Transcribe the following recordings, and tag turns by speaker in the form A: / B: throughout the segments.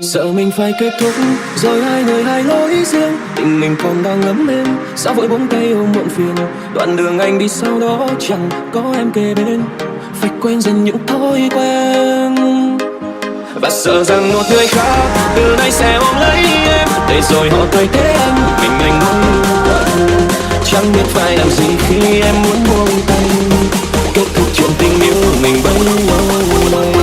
A: Sợ mình phải kết thúc rồi hai người hai lối riêng, tình mình còn đang ấm êm, sao vội buông tay ôm muộn phiền. Đoạn đường anh đi sau đó chẳng có em kề bên, phải quên dần những thói quen. Và sợ rằng một người khác từ nay sẽ ôm lấy em, để rồi họ thay thế anh không quên. Chẳng biết phải làm gì khi em muốn buông tay, kết thúc chuyện tình yêu mình bấy lâu nay.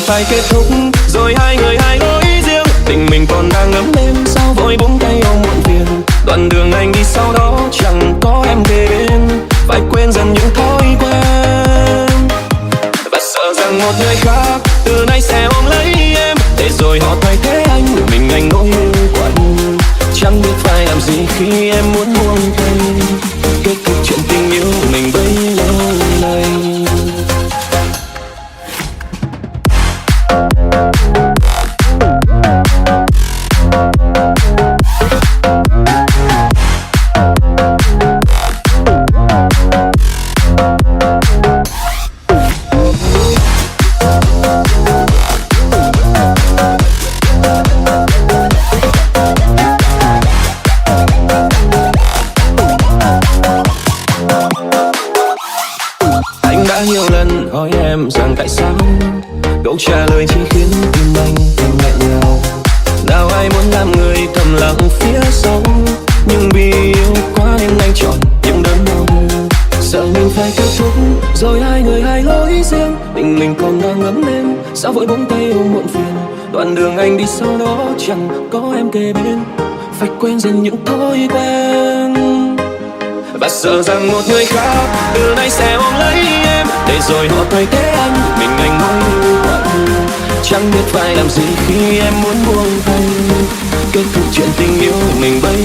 A: Phải kết thúc rồi hai người hai lối riêng, tình mình còn đang ấm êm, sao vội buông tay ôm muộn phiền. Đoạn đường anh đi sau đó chẳng có em kề bên, phải quên dần những thói quen. Và sợ rằng một người khác từ nay sẽ ôm lấy em, để rồi họ thay thế anh nỗi yêu quạnh. Chẳng biết phải làm gì khi em muốn buông tay, kết thúc chuyện tình yêu mình bấy lâu nay. Rằng tại sao câu trả lời chỉ khiến tim anh thêm nghẹn ngào. Nào ai muốn làm người thầm lặng phía sau, nhưng vì yêu quá nên anh chọn những đớn đau. Sợ mình phải kết thúc rồi hai người hai lối riêng, tình mình còn đang ấm êm, sao vội buông tay ôm muộn phiền. Đoạn đường anh đi sau đó chẳng có em kề bên, phải quên dần những thói quen. Và sợ rằng một người khác từ nay sẽ ôm lấy em, để rồi họ thay thế anh nỗi yêu quạnh. Chẳng biết phải làm gì khi em muốn buông tay, kết thúc chuyện tình yêu mình bấy